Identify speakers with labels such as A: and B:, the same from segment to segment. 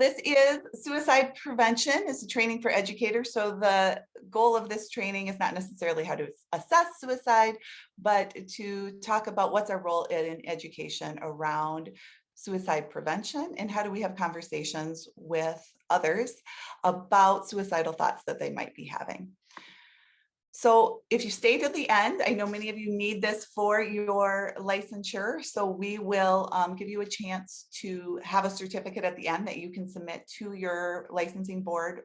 A: This is suicide prevention. It's a training for educators. So the goal of this training is not necessarily how to assess suicide, but to talk about what's our role in education around suicide prevention and how do we have conversations with others about suicidal thoughts that they might be having. So if you stay to the end, I know many of you need this for your licensure. So we will give you a chance to have a certificate at the end that you can submit to your licensing board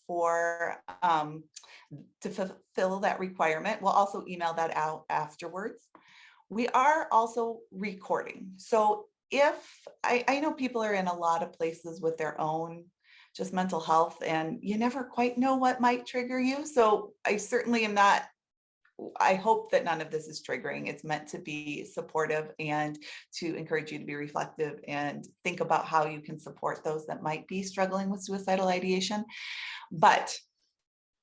A: for to fulfill that requirement. We'll also email that out afterwards. We are also recording. So if I know people are in a lot of places with their own just mental health, and you never quite know what might trigger you. So I certainly am not, I hope that none of this is triggering. It's meant to be supportive and to encourage you to be reflective and think about how you can support those that might be struggling with suicidal ideation. But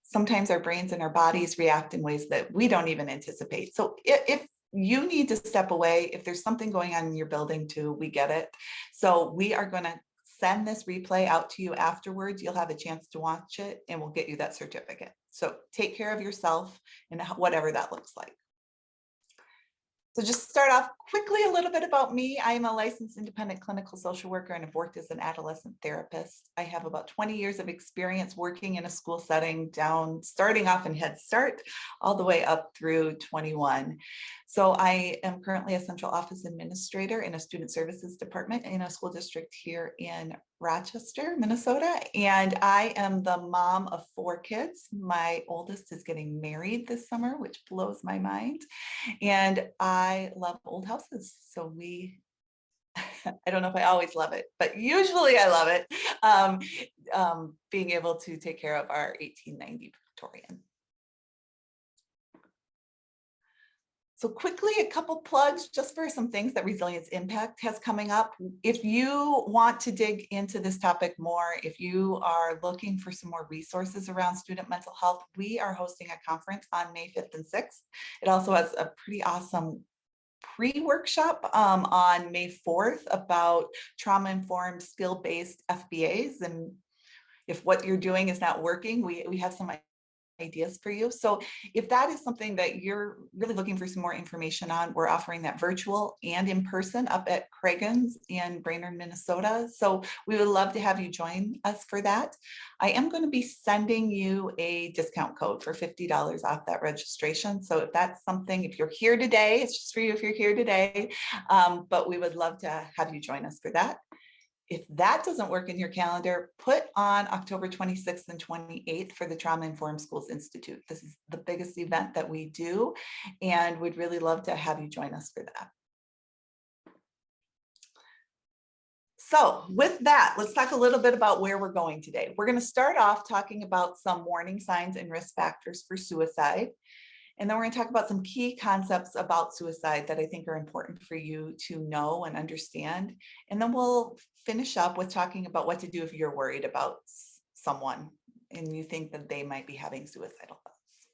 A: sometimes our brains and our bodies react in ways that we don't even anticipate. So if you need to step away, if there's something going on in your building too, we get it. So we are going to send this replay out to you afterwards. You'll have a chance to watch it and we'll get you that certificate. So take care of yourself and whatever that looks like. So just start off quickly a little bit about me. I am a licensed independent clinical social worker and have worked as an adolescent therapist. I have about 20 years of experience working in a school setting, starting off in Head Start all the way up through 21. So I am currently a central office administrator in a student services department in a school district here in Rochester, Minnesota. And I am the mom of 4 kids. My oldest is getting married this summer, which blows my mind. And I love old houses. So I don't know if I always love it, but usually I love it. Being able to take care of our 1890 Victorian. So quickly, a couple plugs just for some things that Resilience Impact has coming up. If you want to dig into this topic more, if you are looking for some more resources around student mental health, we are hosting a conference on May 5th and 6th. It also has a pretty awesome pre-workshop on May 4th about trauma-informed, skill-based FBAs. And if what you're doing is not working, we have some ideas for you. So if that is something that you're really looking for some more information on, we're offering that virtual and in person up at Cragun's in Brainerd, Minnesota. So we would love to have you join us for that. I am going to be sending you a discount code for $50 off that registration. So if that's something, if you're here today, it's just for you if you're here today, but we would love to have you join us for that. If that doesn't work in your calendar, put on October 26th and 28th for the Trauma Informed Schools Institute. This is the biggest event that we do, and we'd really love to have you join us for that. So with that, let's talk a little bit about where we're going today. We're going to start off talking about some warning signs and risk factors for suicide. And then we're going to talk about some key concepts about suicide that I think are important for you to know and understand. And then we'll finish up with talking about what to do if you're worried about someone and you think that they might be having suicidal thoughts.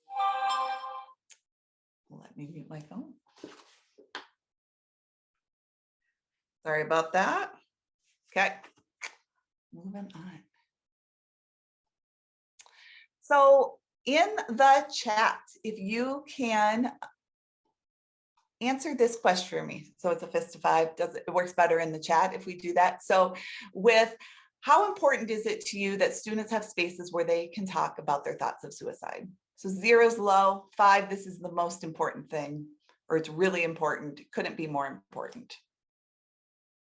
A: Let me mute my phone. Sorry about that. Okay, moving on. So in the chat, if you can answer this question for me. So it's a fist of 5. It works better in the chat if we do that. So with how important is it to you that students have spaces where they can talk about their thoughts of suicide? So 0 is low, 5, this is the most important thing, or it's really important. It couldn't be more important.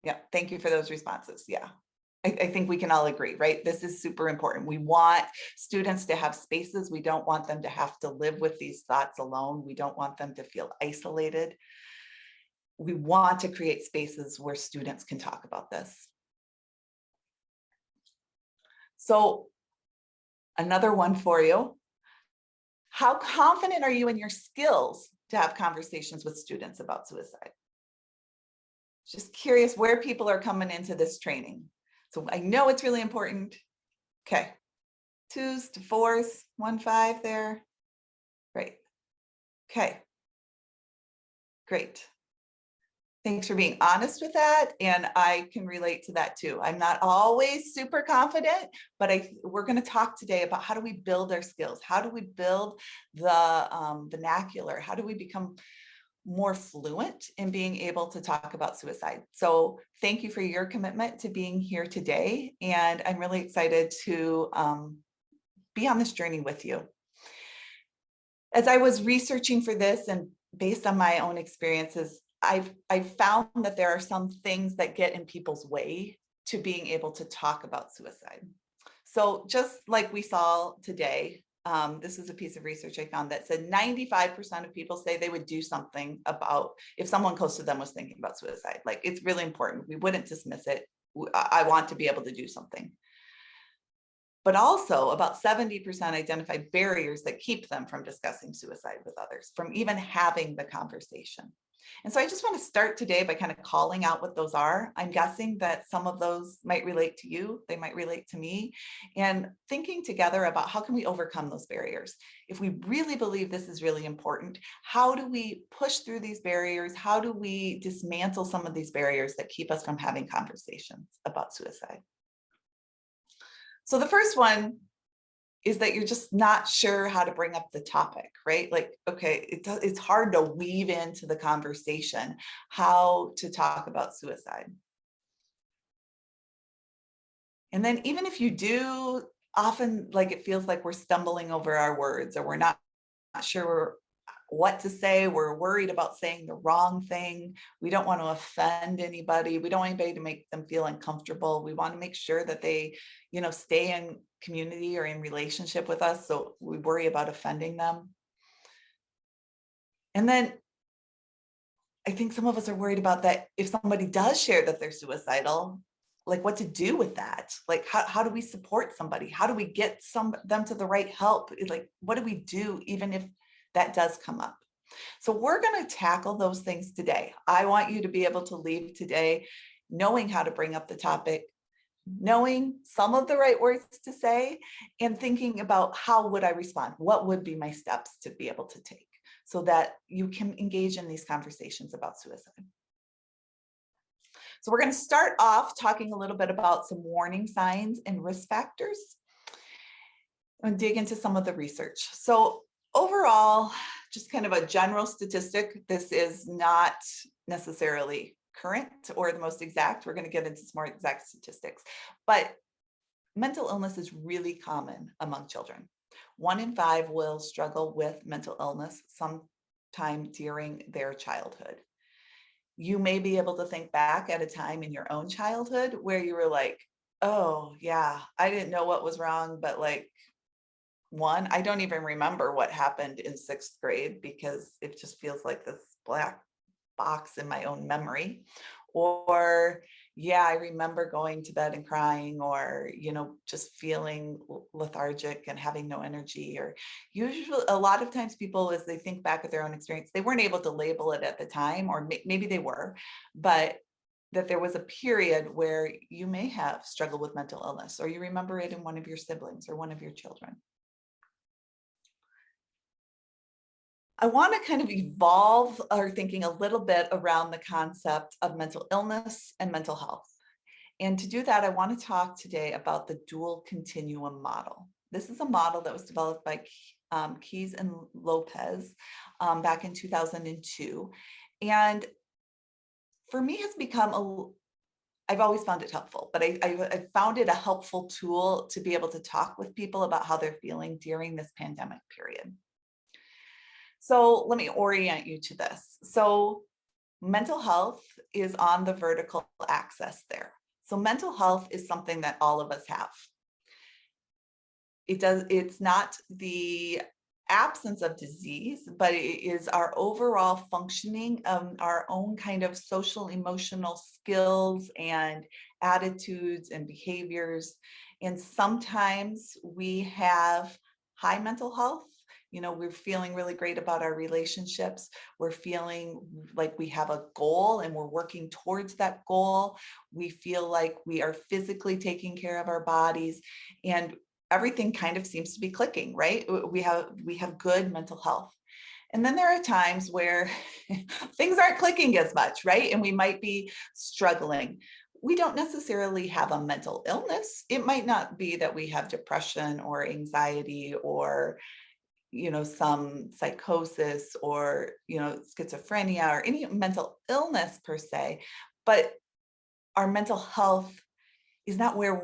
A: Yeah, thank you for those responses. Yeah. I think we can all agree, right? This is super important. We want students to have spaces. We don't want them to have to live with these thoughts alone. We don't want them to feel isolated. We want to create spaces where students can talk about this. So another one for you. How confident are you in your skills to have conversations with students about suicide? Just curious where people are coming into this training. So I know it's really important. Okay, 2s to 4s, 1, 5 there. Great. Okay, great. Thanks for being honest with that. And I can relate to that too. I'm not always super confident, but we're going to talk today about how do we build our skills? How do we build the vernacular? How do we become more fluent in being able to talk about suicide? So thank you for your commitment to being here today. And I'm really excited to be on this journey with you. As I was researching for this and based on my own experiences, I've found that there are some things that get in people's way to being able to talk about suicide. So just like we saw today, this is a piece of research I found that said 95% of people say they would do something about if someone close to them was thinking about suicide. Like, it's really important. We wouldn't dismiss it. I want to be able to do something. But also about 70% identify barriers that keep them from discussing suicide with others, from even having the conversation. And so I just want to start today by kind of calling out what those are. I'm guessing that some of those might relate to you, they might relate to me, and thinking together about how can we overcome those barriers. If we really believe this is really important, how do we push through these barriers? How do we dismantle some of these barriers that keep us from having conversations about suicide? So the first one is that you're just not sure how to bring up the topic, right? Like, okay, it's hard to weave into the conversation how to talk about suicide. And then even if you do, often like it feels like we're stumbling over our words, or we're not sure what to say. We're worried about saying the wrong thing. We don't want to offend anybody. We don't want anybody to make them feel uncomfortable. We want to make sure that they, stay in community or in relationship with us. So we worry about offending them. And then I think some of us are worried about that if somebody does share that they're suicidal, like what to do with that. Like, how do we support somebody? How do we get them to the right help? Like, what do we do even if that does come up? So we're going to tackle those things today. I want you to be able to leave today knowing how to bring up the topic, knowing some of the right words to say, and thinking about how would I respond? What would be my steps to be able to take so that you can engage in these conversations about suicide? So we're going to start off talking a little bit about some warning signs and risk factors and dig into some of the research. So overall, just kind of a general statistic, this is not necessarily current or the most exact. We're going to get into some more exact statistics, but mental illness is really common among children. 1 in 5 will struggle with mental illness sometime during their childhood. You may be able to think back at a time in your own childhood where you were like, oh yeah, I didn't know what was wrong, but like, I don't even remember what happened in 6th grade because it just feels like this black box in my own memory. Or yeah, I remember going to bed and crying, or just feeling lethargic and having no energy. Or usually a lot of times people, as they think back at their own experience, they weren't able to label it at the time, or maybe they were, but that there was a period where you may have struggled with mental illness, or you remember it in one of your siblings or one of your children. I want to kind of evolve our thinking a little bit around the concept of mental illness and mental health. And to do that, I want to talk today about the dual continuum model. This is a model that was developed by Keyes and Lopez back in 2002. And for me, has become I've always found it helpful, but I found it a helpful tool to be able to talk with people about how they're feeling during this pandemic period. So let me orient you to this. So mental health is on the vertical axis there. So mental health is something that all of us have. It's not the absence of disease, but it is our overall functioning of our own kind of social emotional skills and attitudes and behaviors. And sometimes we have high mental health. We're feeling really great about our relationships. We're feeling like we have a goal and we're working towards that goal. We feel like we are physically taking care of our bodies, and everything kind of seems to be clicking, right? We have good mental health. And then there are times where things aren't clicking as much, right? And we might be struggling. We don't necessarily have a mental illness. It might not be that we have depression or anxiety or some psychosis or schizophrenia or any mental illness per se, but our mental health is not where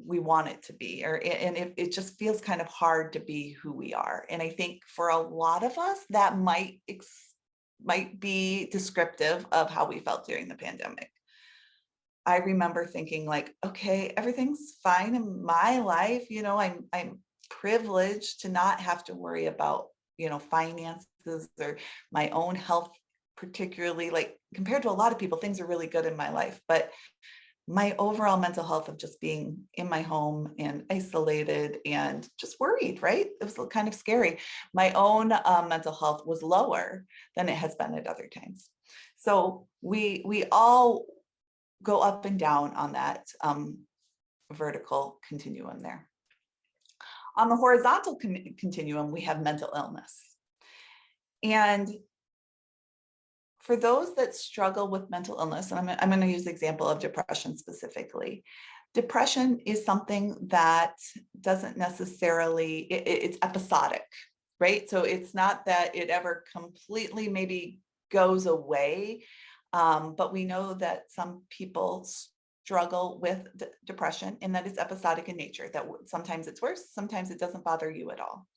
A: we want it to be, and it just feels kind of hard to be who we are. And I think for a lot of us that might be descriptive of how we felt during the pandemic. I remember thinking like, okay, everything's fine in my life. I'm privileged to not have to worry about, finances or my own health, particularly. Like, compared to a lot of people, things are really good in my life. But my overall mental health of just being in my home and isolated and just worried, right? It was kind of scary. My own mental health was lower than it has been at other times. So we all go up and down on that vertical continuum there. On the horizontal continuum, we have mental illness. And for those that struggle with mental illness, and I'm going to use the example of depression specifically. Depression is something that doesn't necessarily, it's episodic, right? So it's not that it ever completely maybe goes away, but we know that some people struggle with depression and that it's episodic in nature, that sometimes it's worse, sometimes it doesn't bother you at all.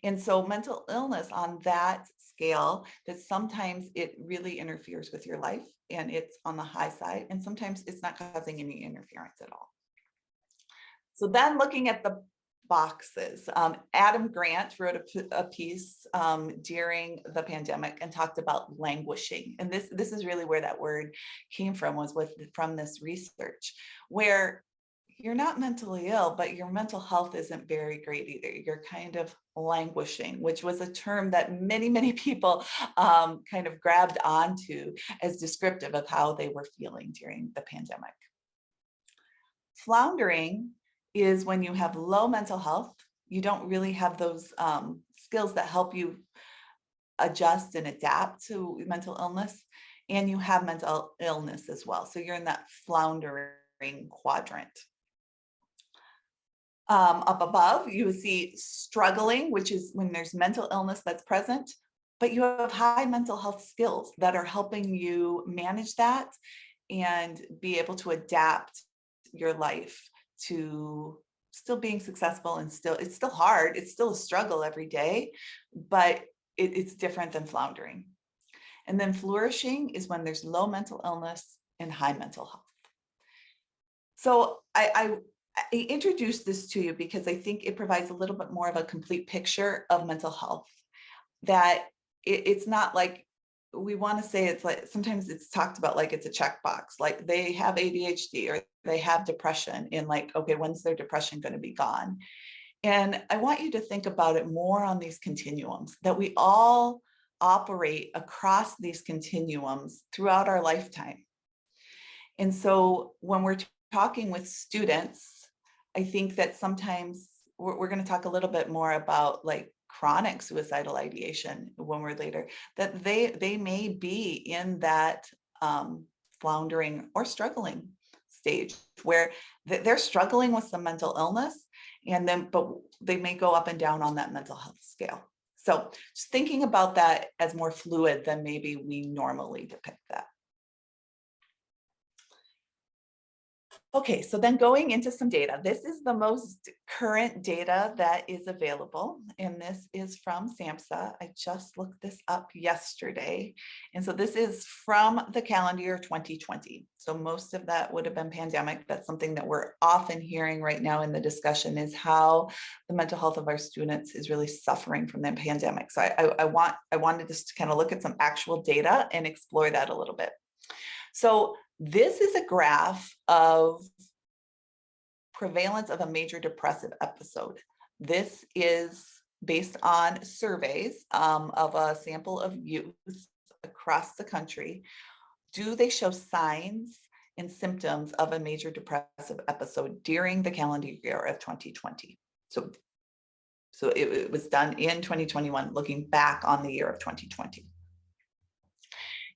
A: And so mental illness on that scale, that sometimes it really interferes with your life and it's on the high side, and sometimes it's not causing any interference at all. So then looking at the boxes, Adam Grant wrote a piece during the pandemic and talked about languishing. And this is really where that word came from, was from this research, where you're not mentally ill, but your mental health isn't very great either. You're kind of languishing, which was a term that many, many people kind of grabbed onto as descriptive of how they were feeling during the pandemic. Floundering is when you have low mental health. You don't really have those skills that help you adjust and adapt to mental illness, and you have mental illness as well. So you're in that floundering quadrant. Up above, you will see struggling, which is when there's mental illness that's present, but you have high mental health skills that are helping you manage that and be able to adapt your life to still being successful. And it's still hard. It's still a struggle every day, but it's different than floundering. And then flourishing is when there's low mental illness and high mental health. So I introduced this to you because I think it provides a little bit more of a complete picture of mental health, that it's not like, we want to say it's like, sometimes it's talked about like it's a checkbox, like they have ADHD or they have depression, and like, okay, when's their depression going to be gone? And I want you to think about it more on these continuums, that we all operate across these continuums throughout our lifetime. And so when we're talking with students, I think that sometimes we're going to talk a little bit more about like chronic suicidal ideation when we're later, that they may be in that floundering or struggling stage where they're struggling with some mental illness, but they may go up and down on that mental health scale. So just thinking about that as more fluid than maybe we normally depict that. Okay, so then going into some data. This is the most current data that is available, and this is from SAMHSA. I just looked this up yesterday. And so this is from the calendar year 2020. So most of that would have been pandemic. That's something that we're often hearing right now in the discussion, is how the mental health of our students is really suffering from the pandemic. So I wanted just to kind of look at some actual data and explore that a little bit. So this is a graph of prevalence of a major depressive episode. This is based on surveys of a sample of youth across the country. Do they show signs and symptoms of a major depressive episode during the calendar year of 2020? So So it was done in 2021, looking back on the year of 2020.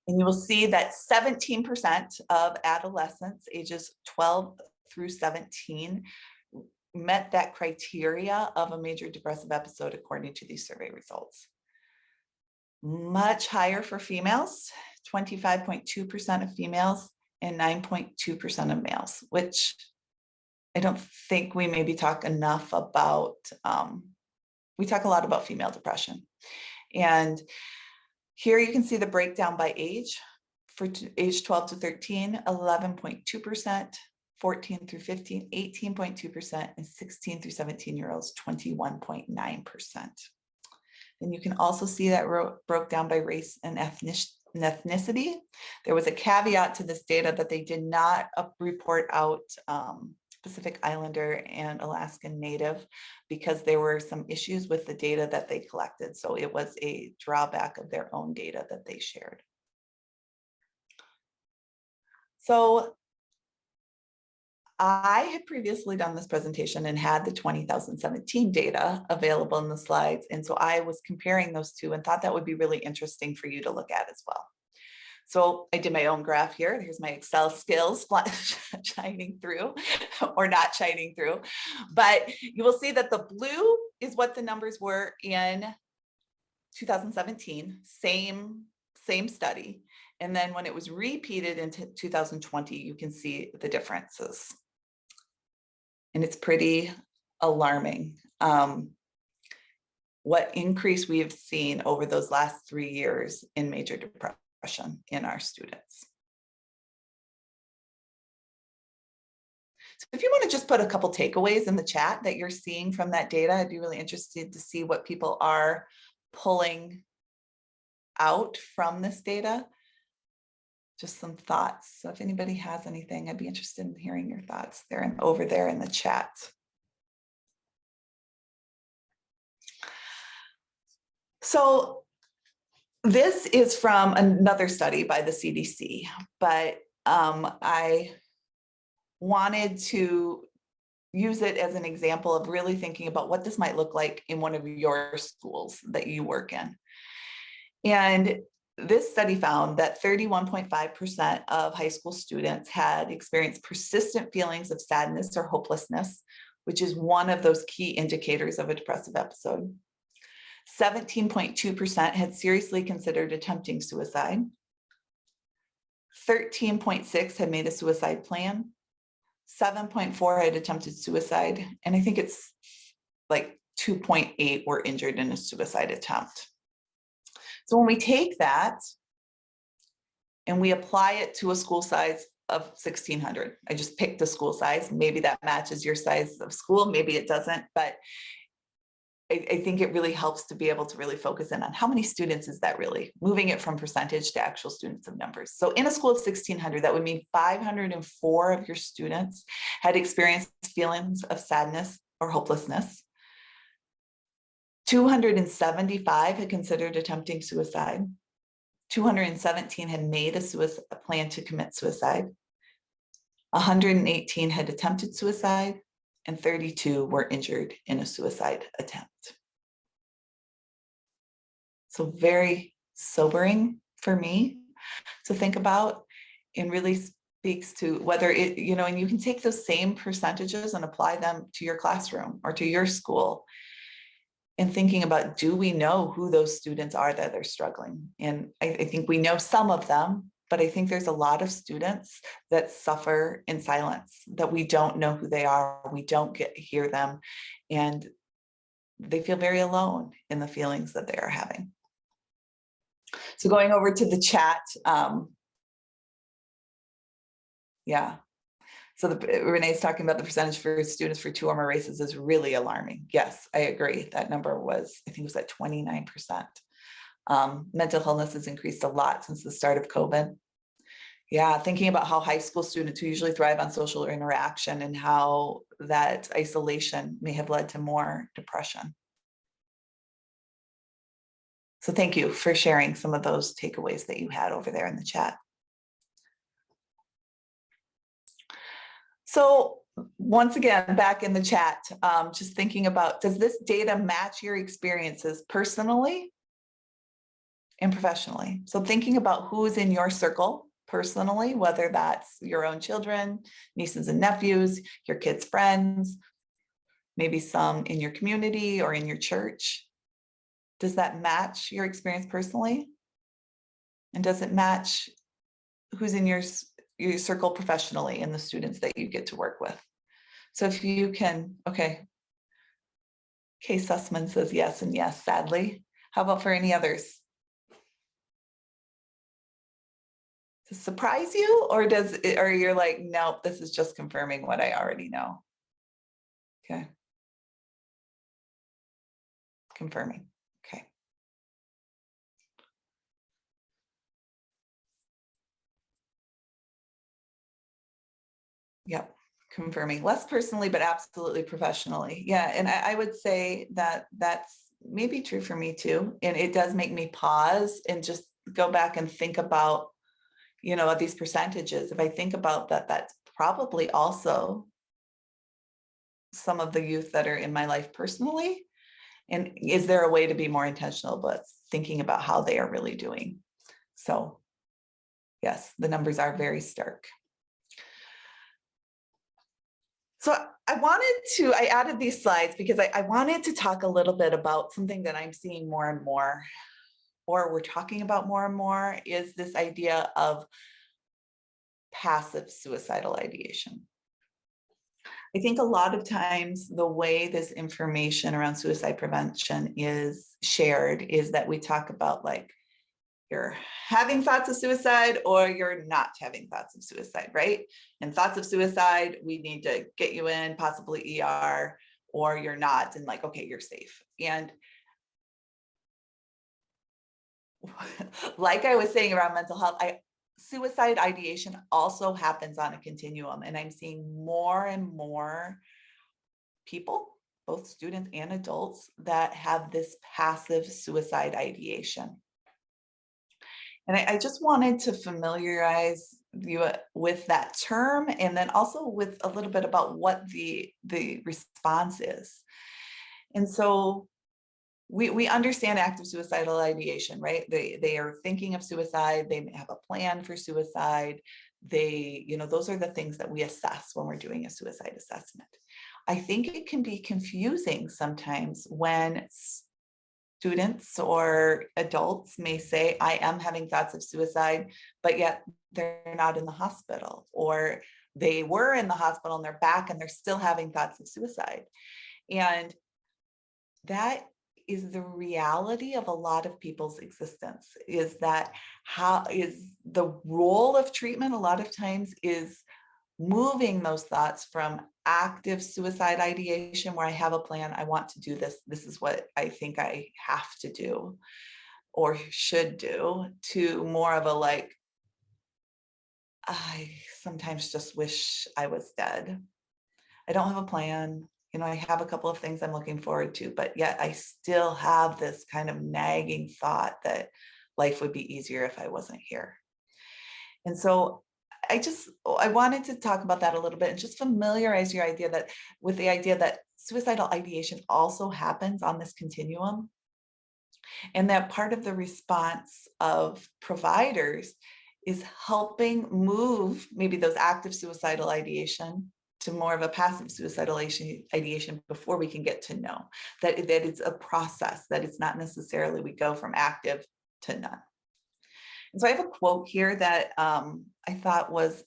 A: And you will see that 17% of adolescents ages 12 through 17 met that criteria of a major depressive episode according to these survey results. Much higher for females, 25.2% of females and 9.2% of males, which I don't think we maybe talk enough about. We talk a lot about female depression. And here you can see the breakdown by age. For age 12 to 13, 11.2%, 14 through 15, 18.2%, and 16 through 17-year-olds, 21.9%. And you can also see that broke down by race and ethnicity. There was a caveat to this data that they did not report out Pacific Islander and Alaskan Native because there were some issues with the data that they collected. So it was a drawback of their own data that they shared. So I had previously done this presentation and had the 2017 data available in the slides. And so I was comparing those two and thought that would be really interesting for you to look at as well. So I did my own graph here. Here's my Excel skills shining through or not shining through. But you will see that the blue is what the numbers were in 2017, same study. And then when it was repeated into 2020, you can see the differences. And it's pretty alarming what increase we have seen over those last 3 years in major depression in our students. So if you want to just put a couple takeaways in the chat that you're seeing from that data, I'd be really interested to see what people are pulling out from this data. Just some thoughts. So if anybody has anything, I'd be interested in hearing your thoughts there and over there in the chat. So this is from another study by the CDC, but I wanted to use it as an example of really thinking about what this might look like in one of your schools that you work in. And this study found that 31.5% of high school students had experienced persistent feelings of sadness or hopelessness, which is one of those key indicators of a depressive episode. 17.2% had seriously considered attempting suicide. 13.6% had made a suicide plan. 7.4% had attempted suicide. And I think it's like 2.8% were injured in a suicide attempt. So when we take that and we apply it to a school size of 1,600, I just picked the school size. Maybe that matches your size of school, maybe it doesn't, but I think it really helps to be able to really focus in on how many students is that really, moving it from percentage to actual students of numbers. So in a school of 1,600, that would mean 504 of your students had experienced feelings of sadness or hopelessness. 275 had considered attempting suicide. 217 had made a plan to commit suicide. 118 had attempted suicide, and 32 were injured in a suicide attempt. So very sobering for me to think about, and really speaks to whether it, and you can take those same percentages and apply them to your classroom or to your school. And thinking about, do we know who those students are that are struggling? And I think we know some of them, but I think there's a lot of students that suffer in silence, that we don't know who they are, we don't get to hear them, and they feel very alone in the feelings that they are having. So going over to the chat, yeah. So Renee's talking about the percentage for students for 2 or more races is really alarming. Yes, I agree. That number was, I think it was at 29%. Mental illness has increased a lot since the start of COVID. Yeah, thinking about how high school students who usually thrive on social interaction and how that isolation may have led to more depression. So thank you for sharing some of those takeaways that you had over there in the chat. So once again, back in the chat, just thinking about, does this data match your experiences personally and professionally? So thinking about who's in your circle personally, whether that's your own children, nieces and nephews, your kids' friends, maybe some in your community or in your church. Does that match your experience personally? And does it match who's in your circle professionally and the students that you get to work with? So if you can, okay. Kay Sussman says yes and yes, sadly. How about for any others? Does it surprise you, or or you're like, nope, this is just confirming what I already know? Okay. Confirming. Okay. Yep. Confirming. Less personally, but absolutely professionally. Yeah. And I would say that that's maybe true for me too. And it does make me pause and just go back and think about, these percentages. If I think about that, that's probably also some of the youth that are in my life personally. And is there a way to be more intentional about thinking about how they are really doing? So yes, the numbers are very stark. So I added these slides because I wanted to talk a little bit about something that I'm seeing more and more, or we're talking about more and more, is this idea of passive suicidal ideation. I think a lot of times the way this information around suicide prevention is shared is that we talk about like, you're having thoughts of suicide or you're not having thoughts of suicide, right? And thoughts of suicide, we need to get you in, possibly ER, or you're not, and like, okay, you're safe. And like I was saying around mental health, suicide ideation also happens on a continuum, and I'm seeing more and more people, both students and adults, that have this passive suicide ideation. And I just wanted to familiarize you with that term, and then also with a little bit about what the response is. And so we understand active suicidal ideation, right? They are thinking of suicide, they have a plan for suicide. Those are the things that we assess when we're doing a suicide assessment. I think it can be confusing sometimes when students or adults may say, I am having thoughts of suicide, but yet they're not in the hospital, or they were in the hospital and they're back and they're still having thoughts of suicide. And that is the reality of a lot of people's existence, is that how is the role of treatment a lot of times is moving those thoughts from active suicide ideation, where I have a plan, I want to do this, this is what I think I have to do or should do, to more of a like, I sometimes just wish I was dead. I don't have a plan. I have a couple of things I'm looking forward to, but yet I still have this kind of nagging thought that life would be easier if I wasn't here. And so I wanted to talk about that a little bit and just familiarize your idea with the idea that suicidal ideation also happens on this continuum, and that part of the response of providers is helping move maybe those active suicidal ideation to more of a passive suicidal ideation before we can get to know that it's a process, that it's not necessarily we go from active to none. And so I have a quote here that I thought was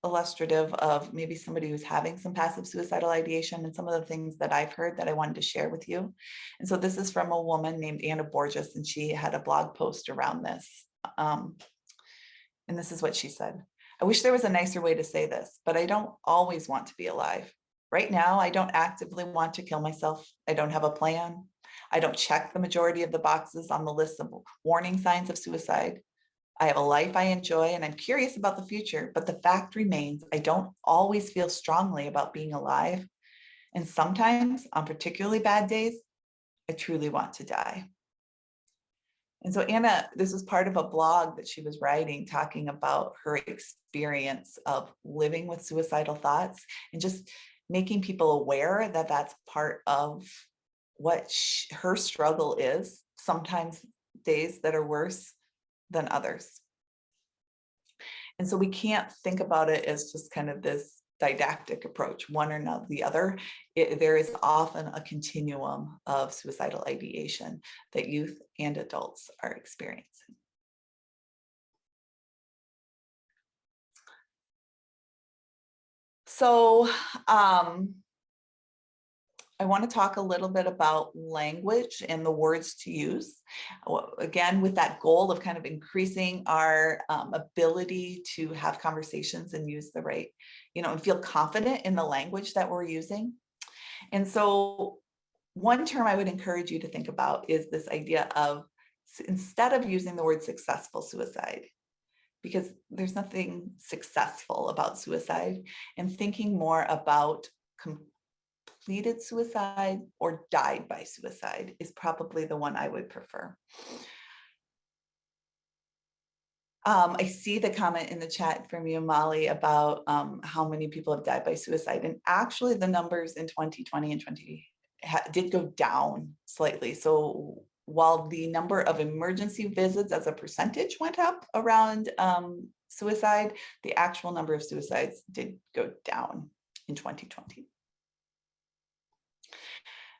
A: illustrative of maybe somebody who's having some passive suicidal ideation and some of the things that I've heard that I wanted to share with you. And so this is from a woman named Anna Borges, and she had a blog post around this. And this is what she said. I wish there was a nicer way to say this, but I don't always want to be alive. Right now, I don't actively want to kill myself. I don't have a plan. I don't check the majority of the boxes on the list of warning signs of suicide. I have a life I enjoy and I'm curious about the future, but the fact remains, I don't always feel strongly about being alive. And sometimes on particularly bad days, I truly want to die. And so Anna, this was part of a blog that she was writing, talking about her experience of living with suicidal thoughts and just making people aware that that's part of what her struggle is, sometimes days that are worse than others. And so we can't think about it as just kind of this didactic approach, one or not the other. There is often a continuum of suicidal ideation that youth and adults are experiencing. So I want to talk a little bit about language and the words to use. Again, with that goal of kind of increasing our ability to have conversations and use the right, and feel confident in the language that we're using. And so one term I would encourage you to think about is this idea of, instead of using the word successful suicide, because there's nothing successful about suicide, and thinking more about completed suicide or died by suicide is probably the one I would prefer. I see the comment in the chat from you, Molly, about how many people have died by suicide. And actually the numbers in 2020 and 20 did go down slightly. So while the number of emergency visits as a percentage went up around suicide, the actual number of suicides did go down in 2020.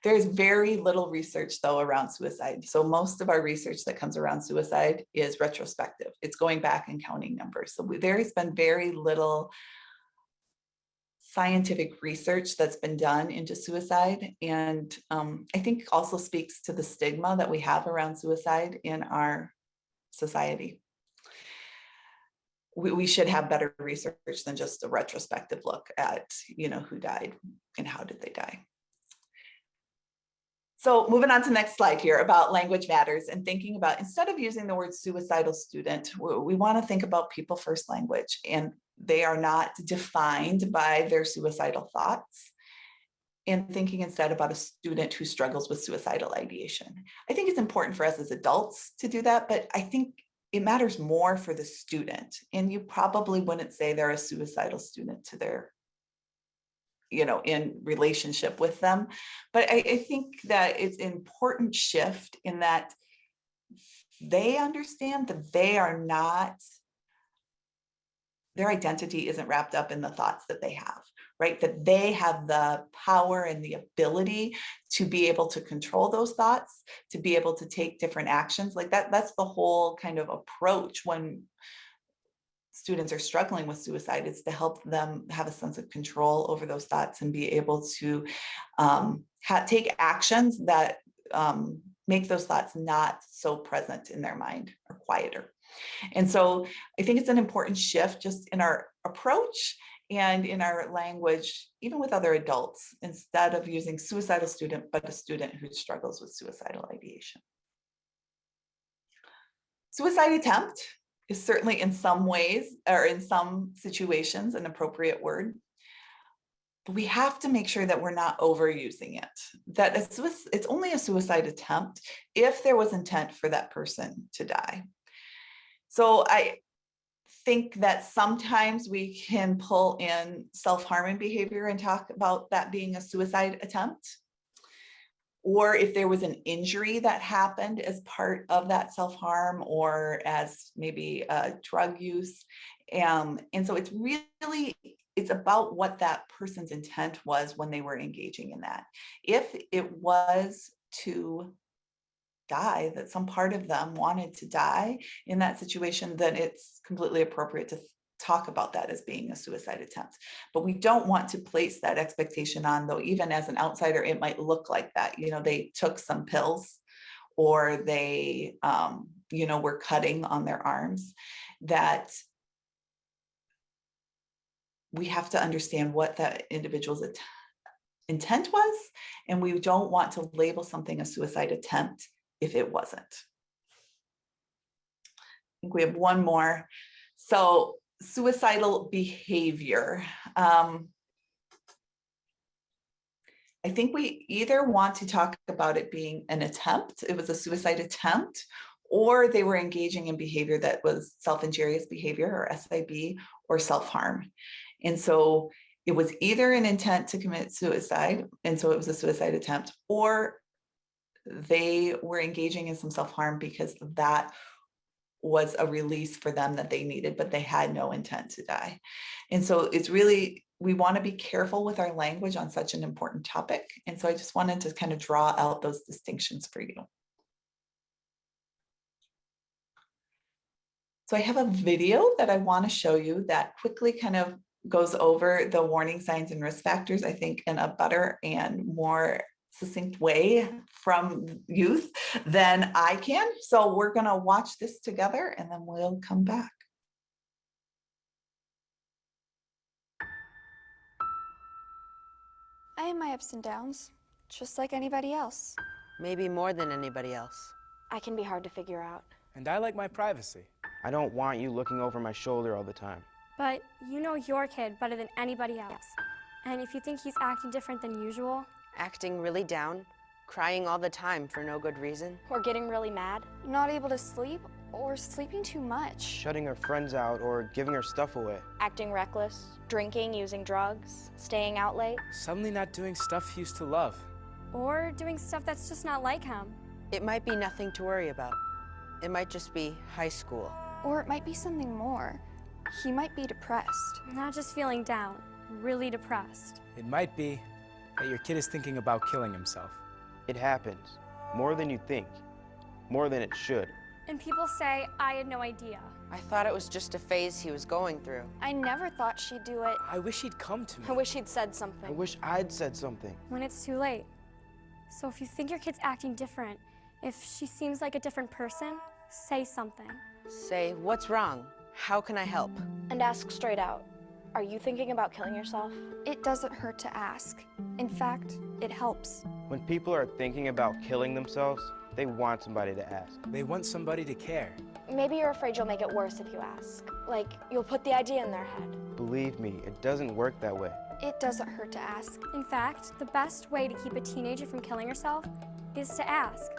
A: There's very little research, though, around suicide. So most of our research that comes around suicide is retrospective. It's going back and counting numbers. So there has been very little scientific research that's been done into suicide. And I think also speaks to the stigma that we have around suicide in our society. We should have better research than just a retrospective look at, who died and how did they die. So moving on to the next slide here about language matters and thinking about, instead of using the word suicidal student, we want to think about people first language, and they are not defined by their suicidal thoughts, and thinking instead about a student who struggles with suicidal ideation. I think it's important for us as adults to do that, but I think it matters more for the student. And you probably wouldn't say they're a suicidal student to their in relationship with them. But I think that it's an important shift in that they understand that they are not, their identity isn't wrapped up in the thoughts that they have, right? That they have the power and the ability to be able to control those thoughts, to be able to take different actions like that. That's the whole kind of approach when students are struggling with suicide, is to help them have a sense of control over those thoughts and be able to take actions that make those thoughts not so present in their mind, or quieter. And so I think it's an important shift just in our approach and in our language, even with other adults, instead of using suicidal student, but a student who struggles with suicidal ideation. Suicide attempt is certainly in some ways, or in some situations, an appropriate word. But we have to make sure that we're not overusing it, that it's only a suicide attempt if there was intent for that person to die. So I think that sometimes we can pull in self-harming behavior and talk about that being a suicide attempt. Or if there was an injury that happened as part of that self-harm, or as maybe drug use. And so it's really, it's about what that person's intent was when they were engaging in that. If it was to die, that some part of them wanted to die in that situation, then it's completely appropriate to talk about that as being a suicide attempt. But we don't want to place that expectation on, though, even as an outsider, it might look like that. They took some pills, or they, were cutting on their arms, that we have to understand what that individual's intent was. And we don't want to label something a suicide attempt if it wasn't. I think we have one more. So suicidal behavior. I think we either want to talk about it being an attempt, it was a suicide attempt, or they were engaging in behavior that was self-injurious behavior, or SIB, or self-harm. And so it was either an intent to commit suicide, and so it was a suicide attempt, or they were engaging in some self-harm because that was a release for them that they needed, but they had no intent to die. And so it's really, we want to be careful with our language on such an important topic. And so I just wanted to kind of draw out those distinctions for you. So I have a video that I want to show you that quickly kind of goes over the warning signs and risk factors, I think, in a better and more succinct way from youth than I can. So we're going to watch this together and then we'll come back.
B: I have my ups and downs, just like anybody else.
C: Maybe more than anybody else.
D: I can be hard to figure out.
E: And I like my privacy.
F: I don't want you looking over my shoulder all the time.
G: But you know your kid better than anybody else. And if you think he's acting different than usual...
C: Acting really down, crying all the time for no good reason.
D: Or getting really mad.
B: Not able to sleep, or sleeping too much.
F: Shutting her friends out or giving her stuff away.
D: Acting reckless, drinking, using drugs, staying out late.
E: Suddenly not doing stuff he used to love.
G: Or doing stuff that's just not like him.
C: It might be nothing to worry about. It might just be high school.
B: Or it might be something more. He might be depressed.
G: Not just feeling down, really depressed.
E: It might be that your kid is thinking about killing himself.
F: It happens. More than you think. More than it should.
G: And people say, I had no idea.
C: I thought it was just a phase he was going through.
B: I never thought she'd do it.
E: I wish he'd come to me.
D: I wish he'd said something.
F: I wish I'd said something.
G: When it's too late. So if you think your kid's acting different, if she seems like a different person, say something.
C: Say, what's wrong? How can I help?
D: And ask straight out. Are you thinking about killing yourself?
B: It doesn't hurt to ask. In fact, it helps.
F: When people are thinking about killing themselves, they want somebody to ask.
E: They want somebody to care.
D: Maybe you're afraid you'll make it worse if you ask. Like, you'll put the idea in their head.
F: Believe me, it doesn't work that way.
B: It doesn't hurt to ask.
G: In fact, the best way to keep a teenager from killing herself is to ask,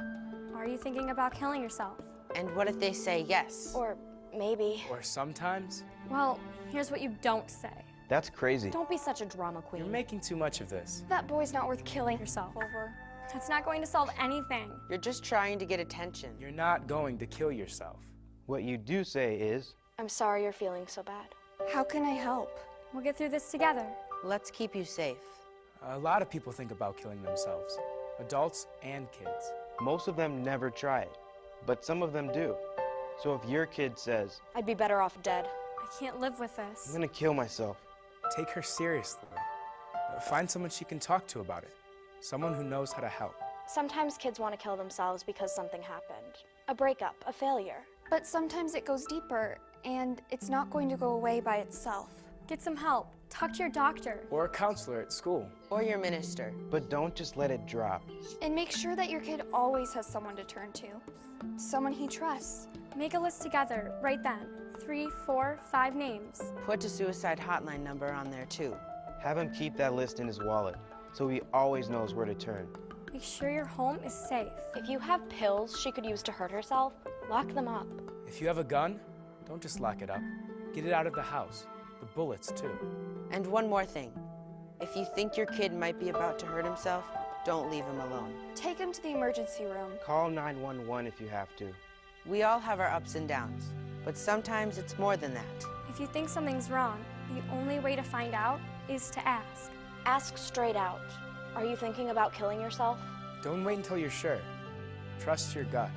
G: are you thinking about killing yourself?
C: And what if they say yes?
D: Or maybe.
E: Or sometimes,
G: Well, here's what you don't say.
F: That's crazy.
D: Don't be such a drama queen.
E: you're making too much of this.
B: That boy's not worth killing
G: Yourself.
B: over.
G: That's not going to solve anything.
C: You're just trying to get attention.
E: You're not going to kill yourself.
F: What you do say is,
D: I'm sorry you're feeling so bad.
B: How can I help?
G: We'll get through this together.
C: Let's keep you safe.
E: A lot of people think about killing themselves. Adults and kids.
F: most of them never try it, but some of them do. So if your kid says,
D: I'd be better off dead.
G: I can't live with
F: I'm
G: this.
F: gonna kill myself,
E: Take her seriously. Find someone she can talk to about it. Someone who knows how to help.
D: Sometimes kids want to kill themselves because something happened. A breakup, a failure.
B: But sometimes it goes deeper, and it's not going to go away by itself.
G: Get some help. Talk to your doctor.
E: Or a counselor at school.
C: Or your minister.
F: but don't just let it drop.
B: And make sure that your kid always has someone to turn to. Someone he trusts.
G: Make a list together right then. 3, 4, 5 names.
C: Put a suicide hotline number on there too.
F: Have him keep that list in his wallet, so he always knows where to turn.
G: Make sure your home is safe.
D: If you have pills she could use to hurt herself, lock them up.
E: If you have a gun, don't just lock it up. Get it out of the house. The bullets, too.
C: And one more thing. If you think your kid might be about to hurt himself, don't leave him alone.
B: Take him to the emergency room.
F: Call 911 if you have to.
C: We all have our ups and downs, but sometimes it's more than that.
G: If you think something's wrong, the only way to find out is to ask.
D: Ask straight out. Are you thinking about killing yourself?
E: Don't wait until you're sure. Trust your gut.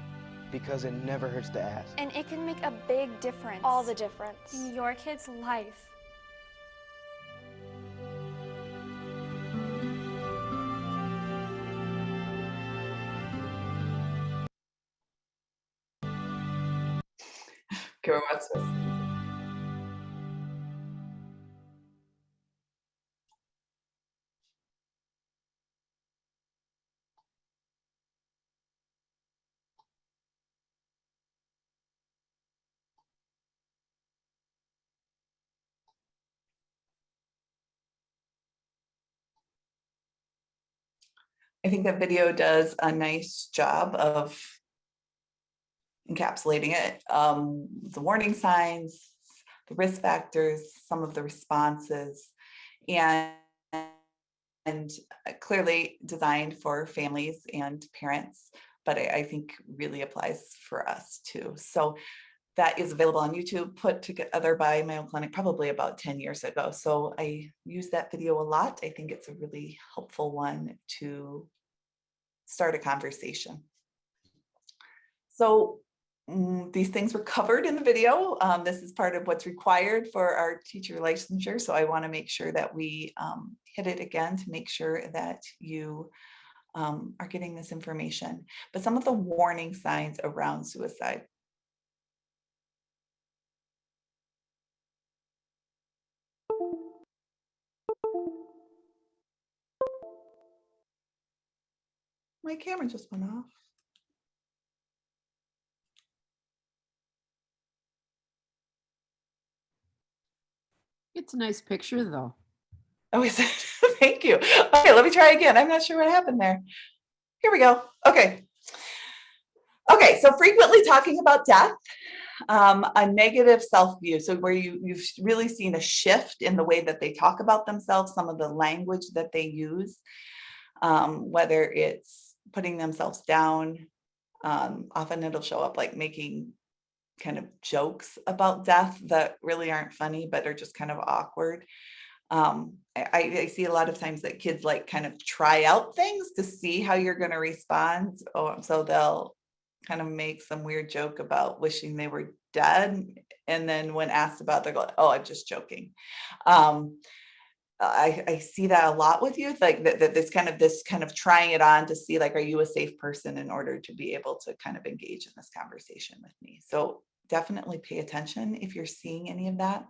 F: Because it never hurts to ask.
B: And it can make a big difference.
D: All the difference.
G: In your kid's life.
A: Okay, we'll watch this. I think that video does a nice job of encapsulating it, the warning signs, the risk factors, some of the responses, and clearly designed for families and parents, but I think really applies for us too. So that is available on YouTube, put together by Mayo Clinic probably about 10 years ago. So I use that video a lot. I think it's a really helpful one to start a conversation. So these things were covered in the video. This is part of what's required for our teacher licensure. So I want to make sure that we hit it again to make sure that you are getting this information. But some of the warning signs around suicide. My camera just went off.
H: It's a nice picture, though.
A: Oh, is it? Thank you. Okay, let me try again. I'm not sure what happened there. Here we go. Okay. Okay, so frequently talking about death, a negative self-view. So where you've really seen a shift in the way that they talk about themselves, some of the language that they use, whether it's putting themselves down. Often it'll show up like making kind of jokes about death that really aren't funny, but are just kind of awkward. I see a lot of times that kids like kind of try out things to see how you're going to respond. So they'll kind of make some weird joke about wishing they were dead. And then when asked about, they're like, oh, I'm just joking. I see that a lot with youth, like this kind of trying it on to see, like, are you a safe person in order to be able to kind of engage in this conversation with me? So definitely pay attention if you're seeing any of that.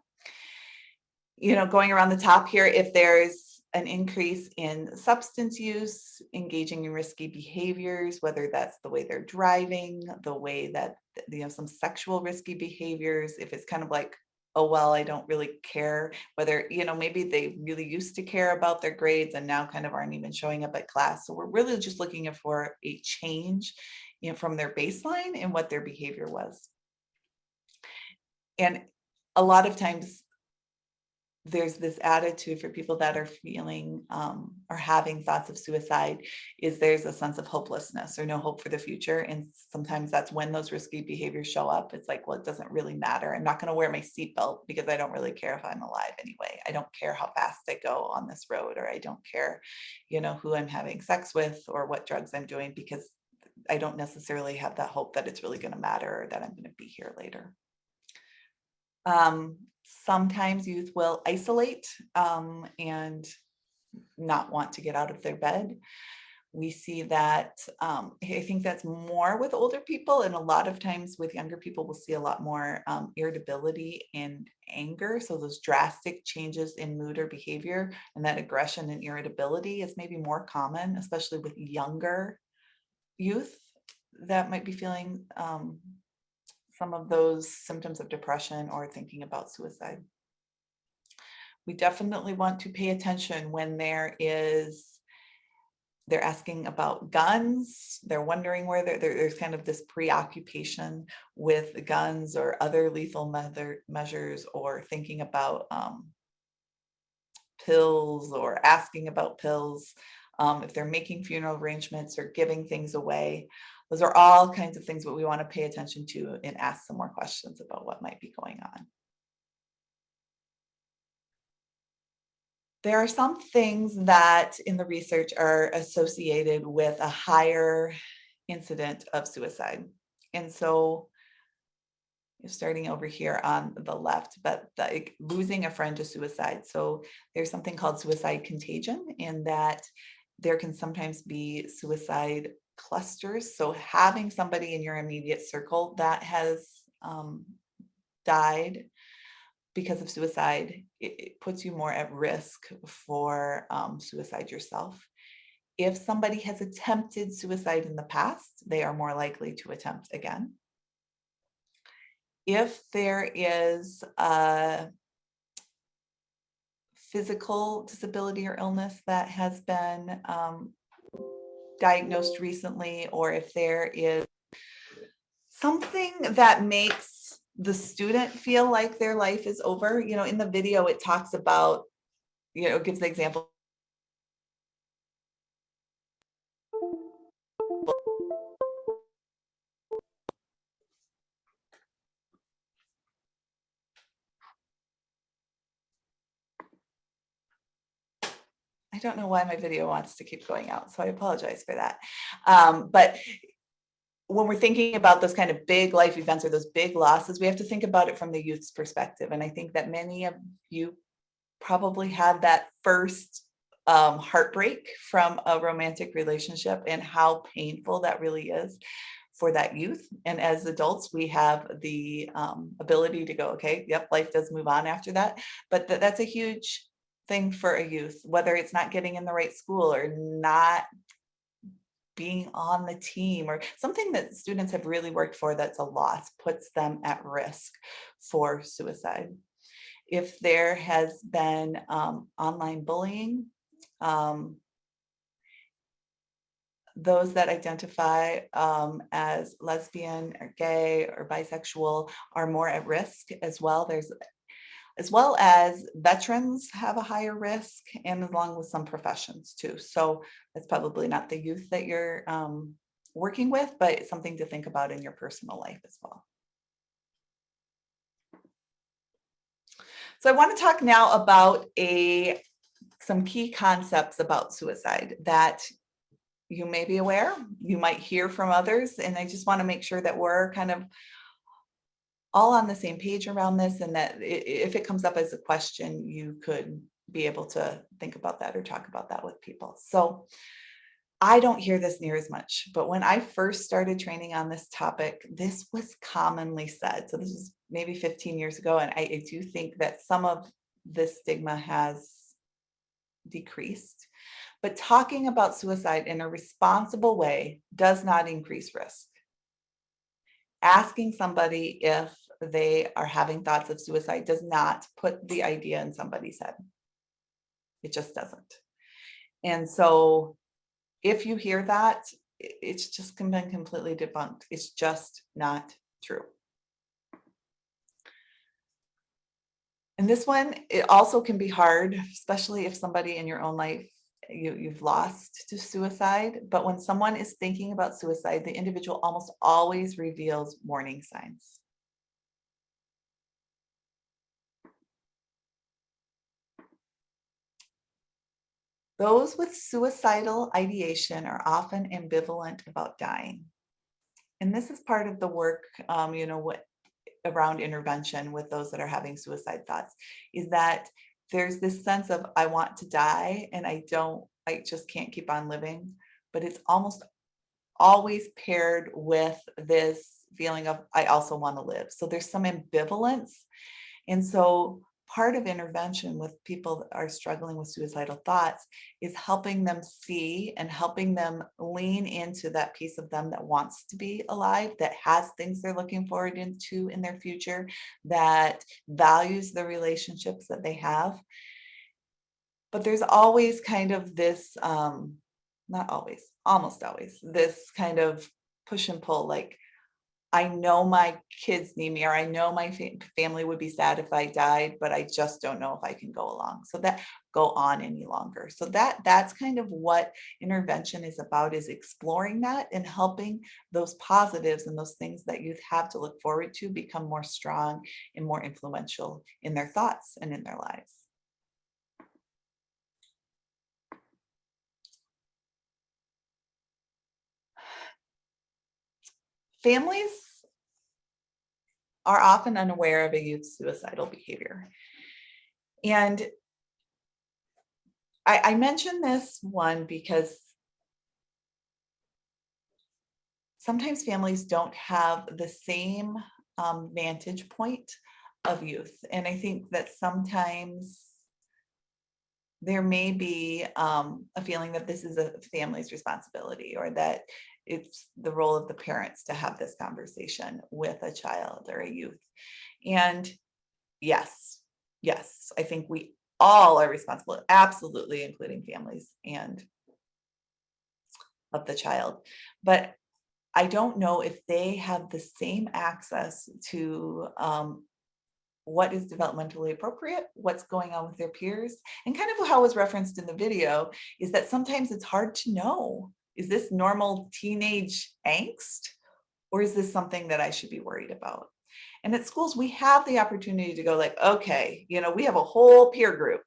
A: Going around the top here, if there's an increase in substance use, engaging in risky behaviors, whether that's the way they're driving, the way that, some sexual risky behaviors, if it's kind of like, oh, well, I don't really care, whether, maybe they really used to care about their grades and now kind of aren't even showing up at class. So we're really just looking for a change, from their baseline and what their behavior was. And a lot of times there's this attitude for people that are feeling or having thoughts of suicide, is there's a sense of hopelessness or no hope for the future. And sometimes that's when those risky behaviors show up. It's like, well, it doesn't really matter. I'm not going to wear my seatbelt because I don't really care if I'm alive anyway. I don't care how fast I go on this road, or I don't care, who I'm having sex with or what drugs I'm doing, because I don't necessarily have that hope that it's really going to matter or that I'm going to be here later. Sometimes youth will isolate and not want to get out of their bed. We see that, I think that's more with older people, and a lot of times with younger people, we'll see a lot more irritability and anger. So those drastic changes in mood or behavior, and that aggression and irritability is maybe more common, especially with younger youth that might be feeling some of those symptoms of depression or thinking about suicide. We definitely want to pay attention when they're asking about guns. They're wondering where there's kind of this preoccupation with guns or other lethal measures, or thinking about pills or asking about pills. If they're making funeral arrangements or giving things away. Those are all kinds of things that we want to pay attention to and ask some more questions about what might be going on. There are some things that in the research are associated with a higher incident of suicide. And so starting over here on the left, but like losing a friend to suicide. So there's something called suicide contagion, in that there can sometimes be suicide clusters. So having somebody in your immediate circle that has died because of suicide, it puts you more at risk for suicide yourself. If somebody has attempted suicide in the past, they are more likely to attempt again. If there is a physical disability or illness that has been diagnosed recently, or if there is something that makes the student feel like their life is over. In the video, it talks about, it gives the example. I don't know why my video wants to keep going out, so I apologize for that. But when we're thinking about those kind of big life events or those big losses, we have to think about it from the youth's perspective. And I think that many of you probably had that first heartbreak from a romantic relationship, and how painful that really is for that youth. And as adults, we have the ability to go, okay, yep, life does move on after that. But that's a huge thing for a youth, whether it's not getting in the right school or not being on the team, or something that students have really worked for that's a loss, puts them at risk for suicide. If there has been online bullying, those that identify as lesbian or gay or bisexual are more at risk as well. As well as veterans have a higher risk, and along with some professions too. So it's probably not the youth that you're working with, but it's something to think about in your personal life as well. So I want to talk now about some key concepts about suicide that you may be aware, you might hear from others, and I just want to make sure that we're kind of all on the same page around this, and that if it comes up as a question, you could be able to think about that or talk about that with people. So I don't hear this near as much, but when I first started training on this topic, this was commonly said. So this is maybe 15 years ago, and I do think that some of this stigma has decreased. But talking about suicide in a responsible way does not increase risk. Asking somebody if they are having thoughts of suicide does not put the idea in somebody's head. It just doesn't. And so if you hear that, it's just been completely debunked. It's just not true. And this one, it also can be hard, especially if somebody in your own life you've lost to suicide. But when someone is thinking about suicide, the individual almost always reveals warning signs. Those with suicidal ideation are often ambivalent about dying. And this is part of the work, around intervention with those that are having suicide thoughts, is that there's this sense of, I want to die and I just can't keep on living. But it's almost always paired with this feeling of, I also want to live. So there's some ambivalence. And so part of intervention with people that are struggling with suicidal thoughts is helping them see and helping them lean into that piece of them that wants to be alive, that has things they're looking forward into in their future, that values the relationships that they have. But there's always kind of this, not always, almost always, this kind of push and pull, like, I know my kids need me, or I know my family would be sad if I died, but I just don't know if I can go on any longer. So that's kind of what intervention is about, is exploring that and helping those positives and those things that youth have to look forward to become more strong and more influential in their thoughts and in their lives. Families are often unaware of a youth's suicidal behavior. And I mention this one because sometimes families don't have the same vantage point of youth. And I think that sometimes there may be a feeling that this is a family's responsibility, or that it's the role of the parents to have this conversation with a child or a youth. And yes, I think we all are responsible, absolutely, including families and of the child. But I don't know if they have the same access to what is developmentally appropriate, what's going on with their peers, and kind of how was referenced in the video is that sometimes it's hard to know, is this normal teenage angst, or is this something that I should be worried about? And at schools, we have the opportunity to go like, okay, we have a whole peer group,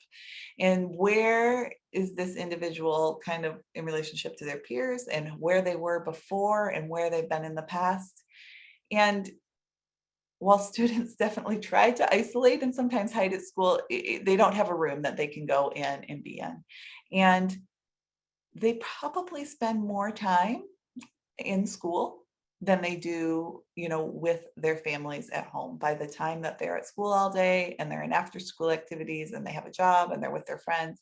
A: and where is this individual kind of in relationship to their peers, and where they were before and where they've been in the past. And while students definitely try to isolate and sometimes hide at school, they don't have a room that they can go in and be in. And they probably spend more time in school than they do, with their families at home. By the time that they're at school all day and they're in after school activities and they have a job and they're with their friends,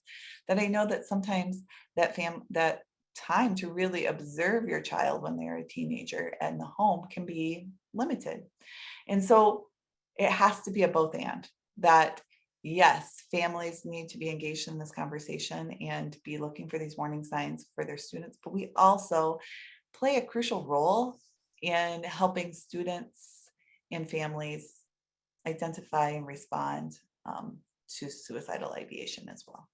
A: that I know that sometimes that time to really observe your child when they're a teenager and the home can be limited. And so it has to be a both and, that yes, families need to be engaged in this conversation and be looking for these warning signs for their students, but we also play a crucial role in helping students and families identify and respond to suicidal ideation as well.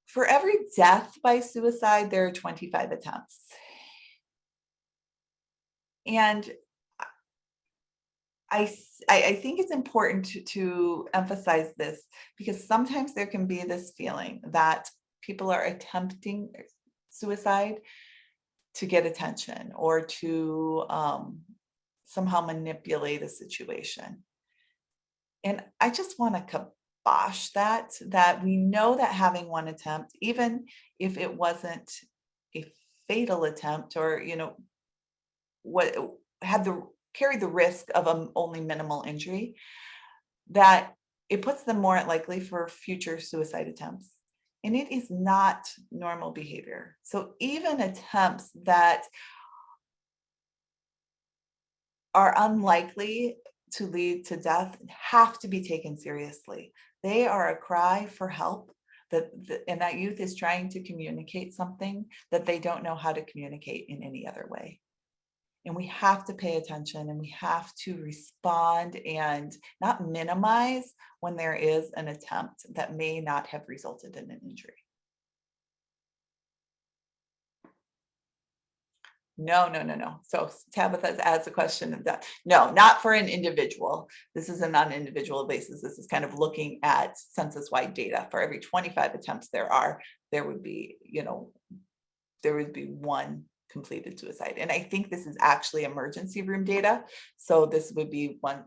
A: For every death by suicide, there are 25 attempts. And I think it's important to emphasize this, because sometimes there can be this feeling that people are attempting suicide to get attention or to somehow manipulate a situation. And I just want to kibosh that we know that having one attempt, even if it wasn't a fatal attempt, or what had carried the risk of only minimal injury, that it puts them more at likely for future suicide attempts. And it is not normal behavior. So even attempts that are unlikely to lead to death have to be taken seriously. They are a cry for help, and that youth is trying to communicate something that they don't know how to communicate in any other way. And we have to pay attention, and we have to respond and not minimize when there is an attempt that may not have resulted in an injury. No. So Tabitha adds a question of that. No, not for an individual. This is on an individual basis. This is kind of looking at census-wide data. For every 25 attempts there would be one completed suicide. And I think this is actually emergency room data. So this would be one,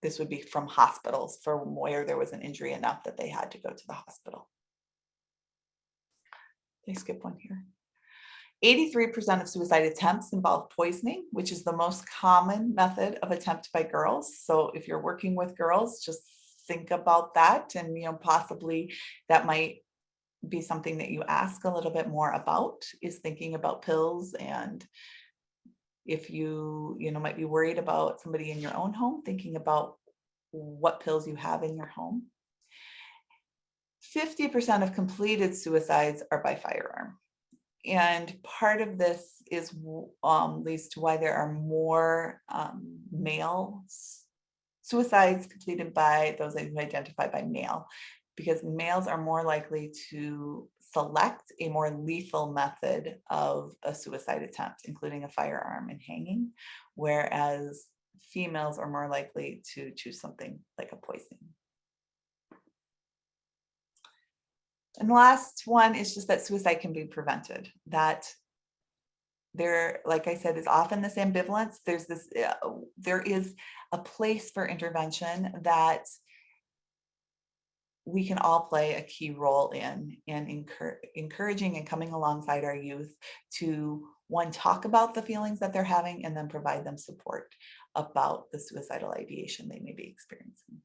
A: this would be from hospitals for where there was an injury enough that they had to go to the hospital. Did I skip one here? 83% of suicide attempts involve poisoning, which is the most common method of attempt by girls. So if you're working with girls, just think about that, and possibly that might be something that you ask a little bit more about, is thinking about pills. And if you might be worried about somebody in your own home, thinking about what pills you have in your home. 50% of completed suicides are by firearm. And part of this is leads to why there are more male suicides completed by those who identify by male, because males are more likely to select a more lethal method of a suicide attempt, including a firearm and hanging, whereas females are more likely to choose something like a poisoning. And the last one is just that suicide can be prevented. That there, like I said, is often this ambivalence. There is a place for intervention that we can all play a key role in encouraging and coming alongside our youth to, one, talk about the feelings that they're having, and then provide them support about the suicidal ideation they may be experiencing.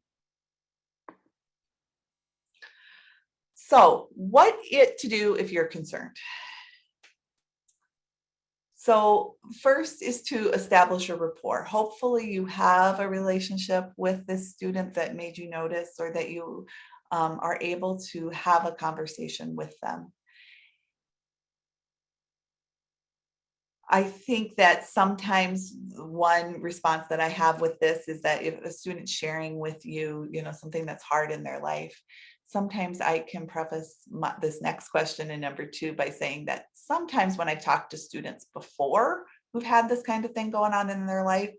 A: So what to do if you're concerned? So first is to establish a rapport. Hopefully you have a relationship with this student that made you notice, or that you are able to have a conversation with them. I think that sometimes one response that I have with this is that if a student's sharing with you, something that's hard in their life, sometimes I can preface this next question in number 2 by saying that sometimes when I've talked to students before who've had this kind of thing going on in their life,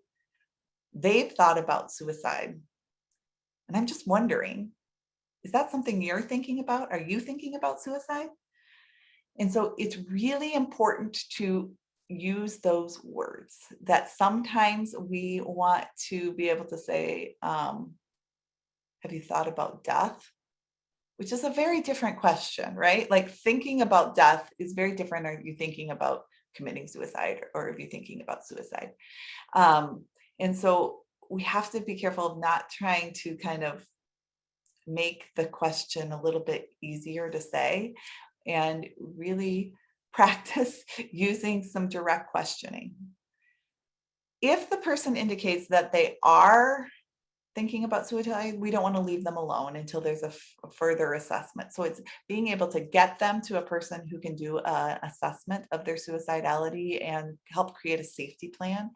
A: they've thought about suicide. And I'm just wondering, is that something you're thinking about? Are you thinking about suicide? And so it's really important to use those words that sometimes we want to be able to say, have you thought about death? Which is a very different question, right? Like thinking about death is very different. Are you thinking about committing suicide or are you thinking about suicide? And so we have to be careful of not trying to kind of make the question a little bit easier to say and really practice using some direct questioning. If the person indicates that they are thinking about suicide, we don't want to leave them alone until there's a further assessment. So it's being able to get them to a person who can do an assessment of their suicidality and help create a safety plan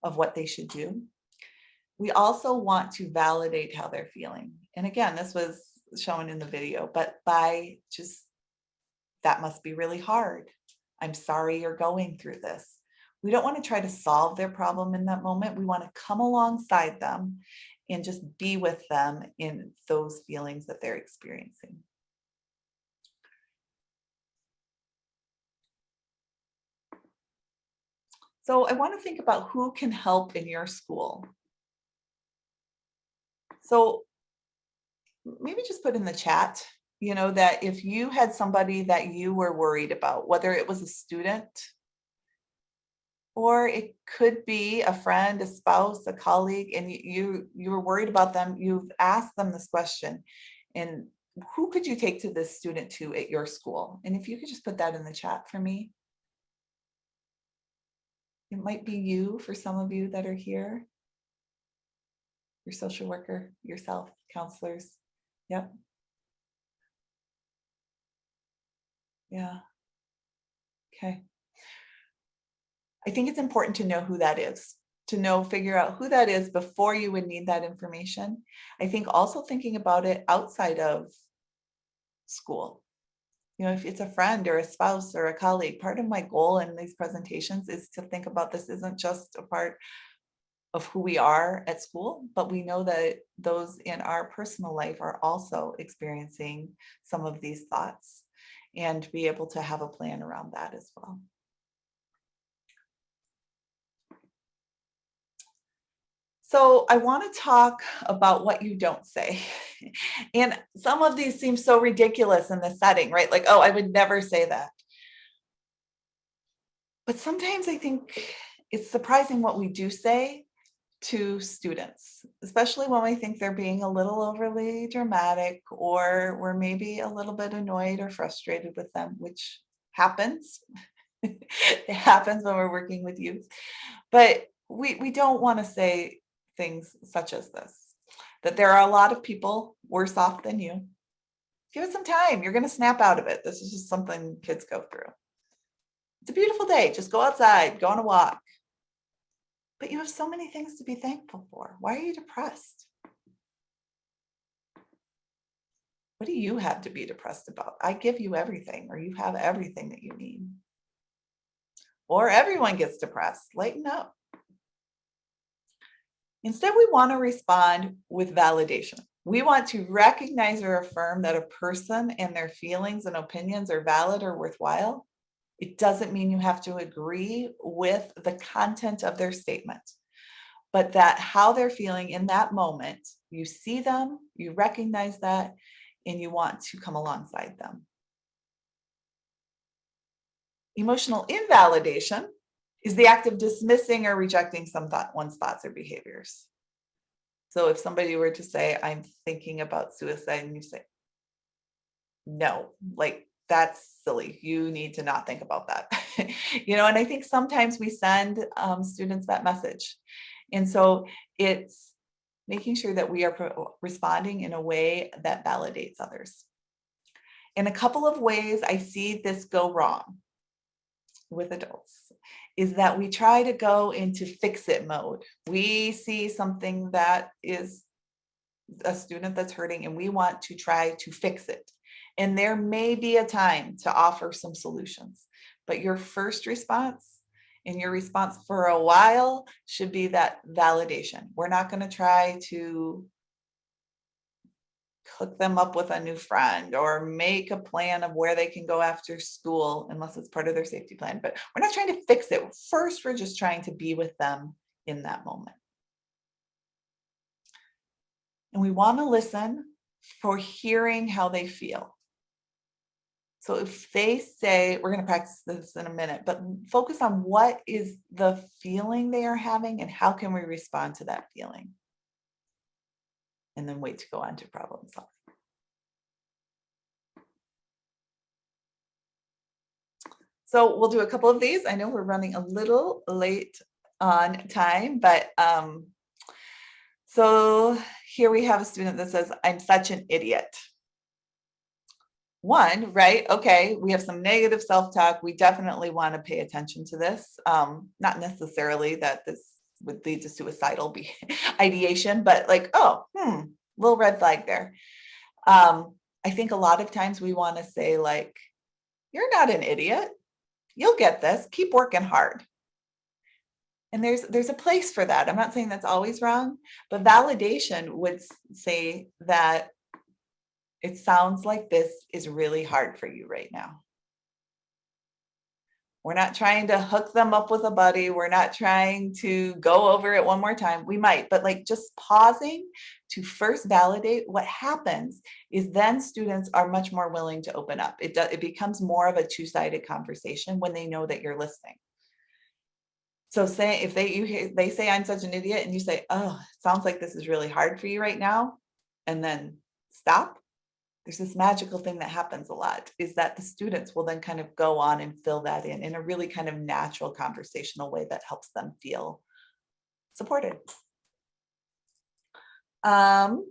A: of what they should do. We also want to validate how they're feeling. And again, this was shown in the video, but by just, that must be really hard. I'm sorry you're going through this. We don't want to try to solve their problem in that moment. We want to come alongside them and just be with them in those feelings that they're experiencing. So I want to think about who can help in your school. So maybe just put in the chat, that if you had somebody that you were worried about, whether it was a student, or it could be a friend, a spouse, a colleague, and you were worried about them, you've asked them this question, and who could you take to this student to at your school? And if you could just put that in the chat for me. It might be you for some of you that are here. Your social worker, yourself, counselors. Yep. Yeah. Okay. I think it's important to know who that is, figure out who that is before you would need that information. I think also thinking about it outside of school. If it's a friend or a spouse or a colleague, part of my goal in these presentations is to think about this isn't just a part of who we are at school, but we know that those in our personal life are also experiencing some of these thoughts and be able to have a plan around that as well. So I want to talk about what you don't say. And some of these seem so ridiculous in this setting, right? Like, oh, I would never say that. But sometimes I think it's surprising what we do say to students, especially when we think they're being a little overly dramatic or we're maybe a little bit annoyed or frustrated with them, which happens. It happens when we're working with youth. But we don't want to say things such as this, that there are a lot of people worse off than you. Give it some time. You're going to snap out of it. This is just something kids go through. It's a beautiful day. Just go outside, go on a walk. But you have so many things to be thankful for. Why are you depressed? What do you have to be depressed about? I give you everything, or you have everything that you need. Or everyone gets depressed. Lighten up. Instead, we want to respond with validation. We want to recognize or affirm that a person and their feelings and opinions are valid or worthwhile. It doesn't mean you have to agree with the content of their statement, but that how they're feeling in that moment, you see them, you recognize that, and you want to come alongside them. Emotional invalidation is the act of dismissing or rejecting one's thoughts or behaviors. So if somebody were to say, I'm thinking about suicide, and you say, no, like, that's silly. You need to not think about that. And I think sometimes we send students that message. And so it's making sure that we are responding in a way that validates others. In a couple of ways I see this go wrong with adults is that we try to go into fix-it mode. We see something that is a student that's hurting and we want to try to fix it. And there may be a time to offer some solutions, but your first response and your response for a while should be that validation. We're not going to try to hook them up with a new friend or make a plan of where they can go after school unless it's part of their safety plan. But we're not trying to fix it. First, we're just trying to be with them in that moment. And we want to listen for hearing how they feel. So if they say, we're going to practice this in a minute, but focus on what is the feeling they are having and how can we respond to that feeling? And then wait to go on to problem solving. So we'll do a couple of these. I know we're running a little late on time, but so here we have a student that says, I'm such an idiot. One, right? Okay, we have some negative self-talk. We definitely want to pay attention to this. Not necessarily that this would lead to suicidal ideation, but like, oh, little red flag there. I think a lot of times we want to say like, you're not an idiot. You'll get this. Keep working hard. And there's a place for that. I'm not saying that's always wrong, but validation would say that it sounds like this is really hard for you right now. We're not trying to hook them up with a buddy. We're not trying to go over it one more time. We might, but like just pausing to first validate what happens is then students are much more willing to open up. It becomes more of a two-sided conversation when they know that you're listening. So say if they say I'm such an idiot and you say, oh, it sounds like this is really hard for you right now, and then stop. There's this magical thing that happens a lot is that the students will then kind of go on and fill that in a really kind of natural conversational way that helps them feel supported. Okay,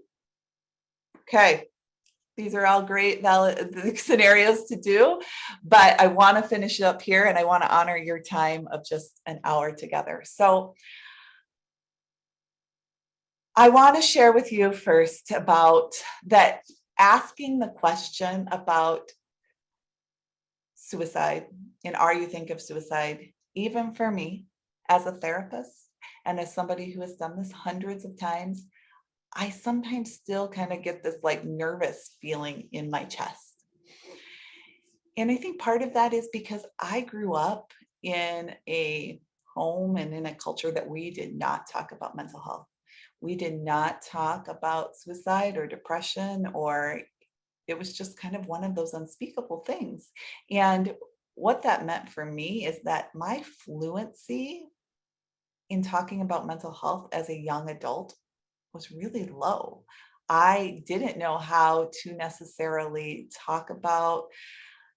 A: these are all great valid scenarios to do, but I want to finish up here and I want to honor your time of just an hour together. So I want to share with you first about that. Asking the question about suicide and are you thinking of suicide, even for me as a therapist and as somebody who has done this hundreds of times, I sometimes still kind of get this like nervous feeling in my chest. And I think part of that is because I grew up in a home and in a culture that we did not talk about mental health. We did not talk about suicide or depression, or it was just kind of one of those unspeakable things. And what that meant for me is that my fluency in talking about mental health as a young adult was really low. I didn't know how to necessarily talk about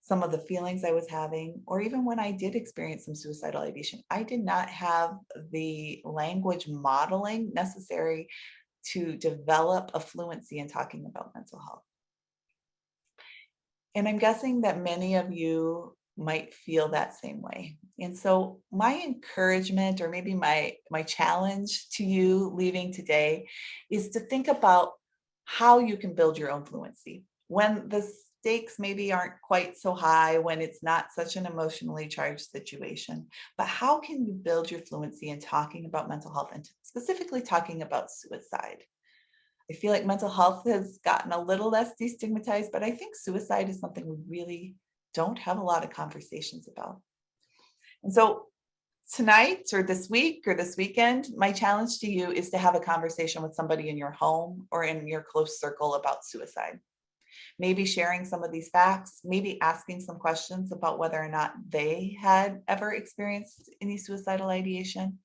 A: some of the feelings I was having, or even when I did experience some suicidal ideation, I did not have the language modeling necessary to develop a fluency in talking about mental health. And I'm guessing that many of you might feel that same way. And so my encouragement, or maybe my challenge to you leaving today, is to think about how you can build your own fluency when the stakes maybe aren't quite so high, when it's not such an emotionally charged situation. But how can you build your fluency in talking about mental health and specifically talking about suicide? I feel like mental health has gotten a little less destigmatized, but I think suicide is something we really don't have a lot of conversations about. And so tonight or this week or this weekend, my challenge to you is to have a conversation with somebody in your home or in your close circle about suicide. Maybe sharing some of these facts, maybe asking some questions about whether or not they had ever experienced any suicidal ideation.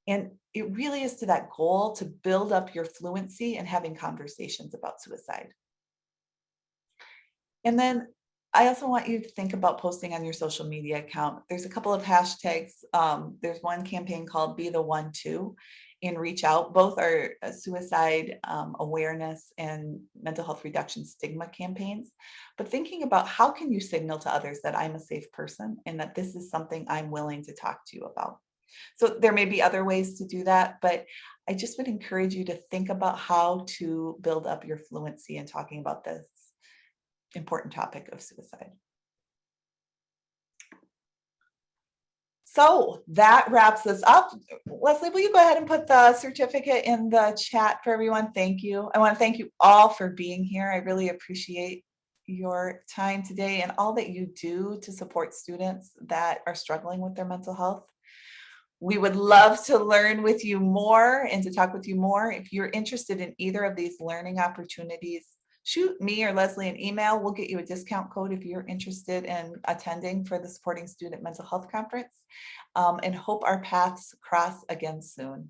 A: And it really is to that goal to build up your fluency and having conversations about suicide. And then I also want you to think about posting on your social media account. There's a couple of hashtags. There's one campaign called Be the One Too. in Reach Out. Both are suicide awareness and mental health reduction stigma campaigns. But thinking about how can you signal to others that I'm a safe person and that this is something I'm willing to talk to you about. So there may be other ways to do that, but I just would encourage you to think about how to build up your fluency in talking about this important topic of suicide. So that wraps us up. Leslie, will you go ahead and put the certificate in the chat for everyone? Thank you. I want to thank you all for being here. I really appreciate your time today and all that you do to support students that are struggling with their mental health. We would love to learn with you more and to talk with you more. If you're interested in either of these learning opportunities, shoot me or Leslie an email. We'll get you a discount code if you're interested in attending for the Supporting Student Mental Health Conference, and hope our paths cross again soon.